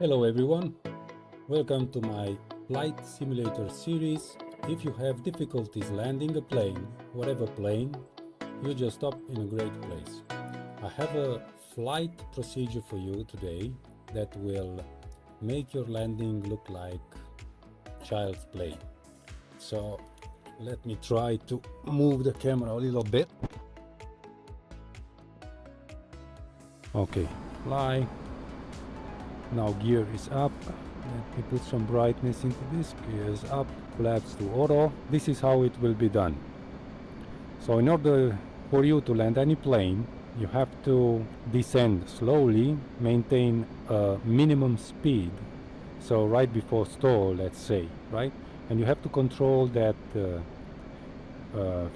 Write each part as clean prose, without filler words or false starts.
Hello everyone, welcome to my flight simulator series. If you have difficulties landing a plane, whatever plane, you just stop in a great place. I have a flight procedure for you today that will make your landing look like child's play. So let me try to move the camera a little bit. Okay, fly. Now gear is up. Let me put some brightness into this. Gear is up, flaps to auto. This is how it will be done. So in order for you to land any plane, you have to descend slowly, maintain a minimum speed. So right before stall, let's say, right? And you have to control that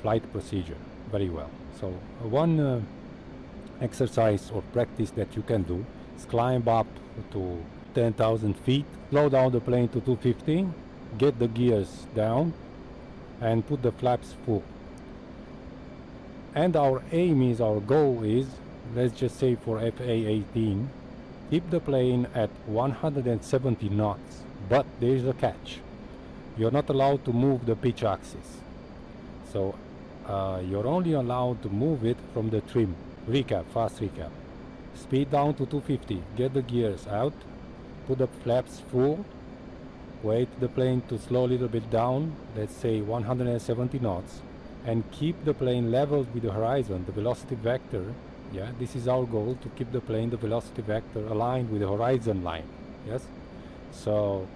flight procedure very well. So one exercise or practice that you can do is climb up to 10,000 feet, slow down the plane to 250, get the gears down and put the flaps full. And our aim is, our goal is, let's just say for A-18, keep the plane at 170 knots, but there is a catch. You're not allowed to move the pitch axis. So you're only allowed to move it from the trim. Recap, fast recap. Speed down to 250, get the gears out, put the flaps full, wait the plane to slow a little bit down, let's say 170 knots, and keep the plane level with the horizon, the velocity vector. Yeah, this is our goal, to keep the plane, the velocity vector aligned with the horizon line. Yes, so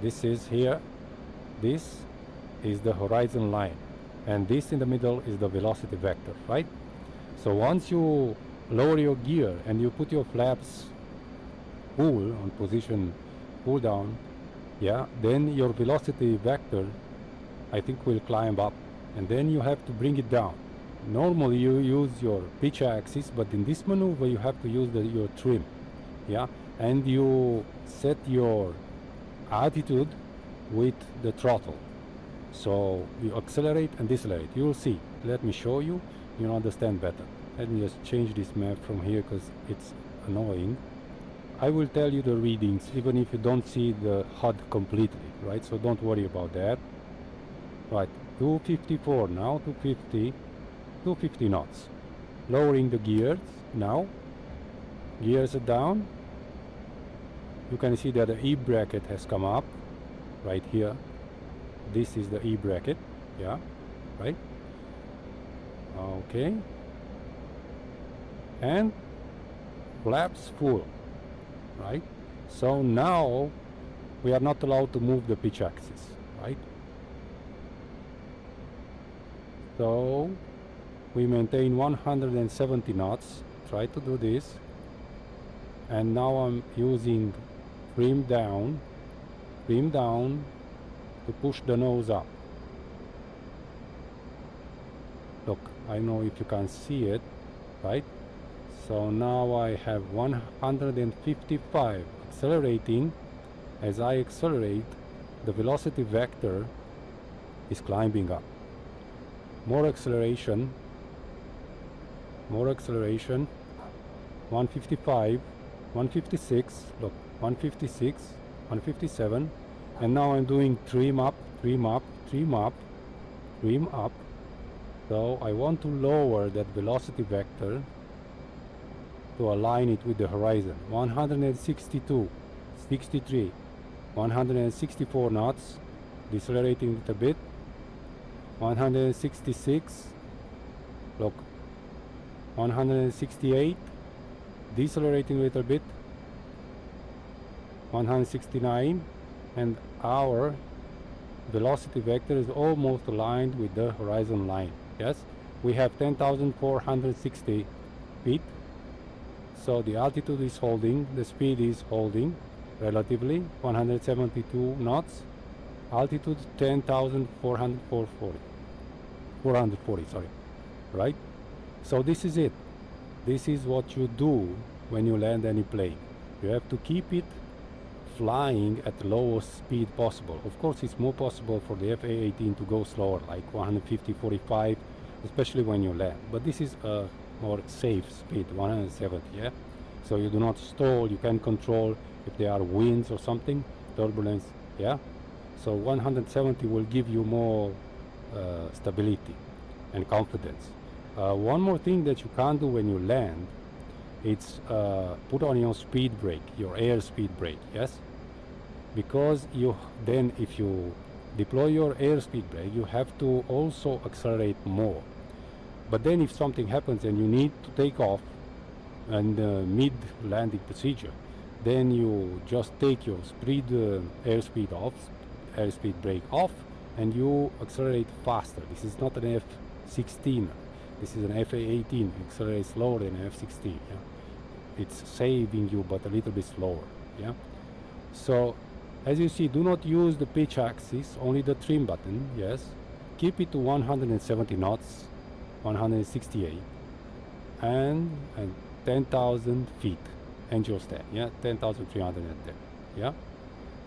this is here, this is the horizon line, and this in the middle is the velocity vector, right? So once you lower your gear and you put your flaps full on position, pull down, yeah, then your velocity vector, I think, will climb up, and then you have to bring it down. Normally you use your pitch axis, but in this maneuver you have to use your trim, yeah, and you set your altitude with the throttle. So you accelerate and decelerate. You will see. Let me show you. You'll understand better. Let me just change this map from here because it's annoying. I will tell you the readings even if you don't see the HUD completely, right? So don't worry about that. Right, 254 now, 250 knots. Lowering the gears now. Gears are down. You can see that the E bracket has come up right here. This is the E bracket, yeah, right? Okay. And flaps full, right? So now we are not allowed to move the pitch axis, right? So we maintain 170 knots. Try to do this. And now I'm using trim down to push the nose up. Look, I don't know if you can see it, right? So now I have 155 accelerating. As I accelerate, the velocity vector is climbing up. More acceleration, 155, 156, look, 156, 157, and now I'm doing trim up. So I want to lower that velocity vector to align it with the horizon. 162, 63, 164 knots, decelerating it a bit. 166, look, 168, decelerating a little bit. 169, and our velocity vector is almost aligned with the horizon line. Yes, we have 10,460 feet. So the altitude is holding, the speed is holding relatively, 172 knots, altitude 440, sorry, right? So this is it. This is what you do when you land any plane. You have to keep it flying at the lowest speed possible. Of course, it's more possible for the A-18 to go slower, like 150, 45, especially when you land. But this is a more safe speed, 170, yeah? so you do not stall. You can control if there are winds or something, turbulence. Yeah, so 170 will give you more stability and confidence. One more thing that you can't do when you land, it's put on your speed brake, your air speed brake. Yes, because you then, if you deploy your air speed brake, you have to also accelerate more. But then if something happens and you need to take off and mid landing procedure, then you just take your airspeed brake off, and you accelerate faster. This is not an F16, this is an FA18. It accelerates slower than an F16. Yeah? It's saving you, but a little bit slower. Yeah. So as you see, do not use the pitch axis, only the trim button. Yes, keep it to 170 knots, 168, and 10,000 feet angel stand. Yeah, 10,310. Yeah.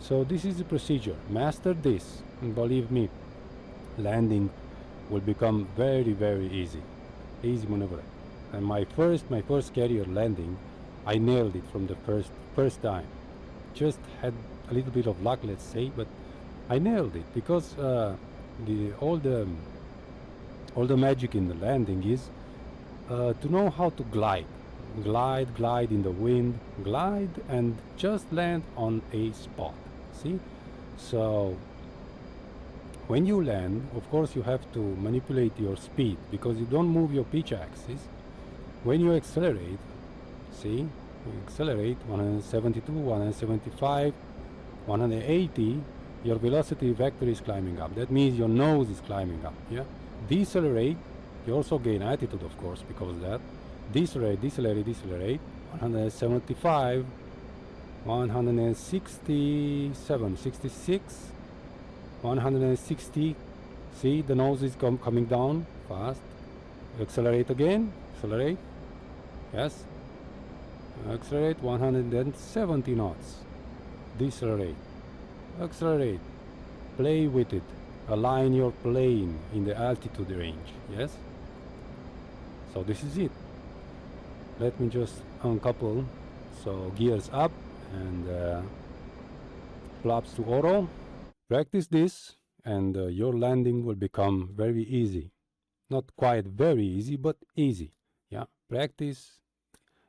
So this is the procedure. Master this, and believe me, landing will become very, very easy maneuver. And my first carrier landing, I nailed it from the first time. Just had a little bit of luck, let's say, but I nailed it, because all the magic in the landing is to know how to glide in the wind, glide and just land on a spot. See, so when you land, of course you have to manipulate your speed, because you don't move your pitch axis. When you accelerate, see, you accelerate 172, 175, 180, your velocity vector is climbing up. That means your nose is climbing up. Yeah. Decelerate, you also gain altitude, of course, because of that. Decelerate, 175, 167, 66, 160. See, the nose is coming down fast. Accelerate again, accelerate. Yes. Accelerate 170 knots. Decelerate. Accelerate. Play with it. Align your plane in the altitude range. Yes. So this is it. Let me just uncouple. So gears up and flaps to auto. Practice this and your landing will become very easy. Not quite very easy, but easy. Yeah. Practice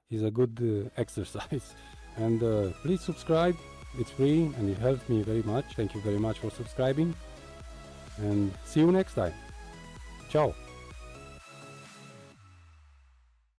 is a good exercise. And please subscribe. It's free and it helps me very much. Thank you very much for subscribing. And see you next time. Ciao.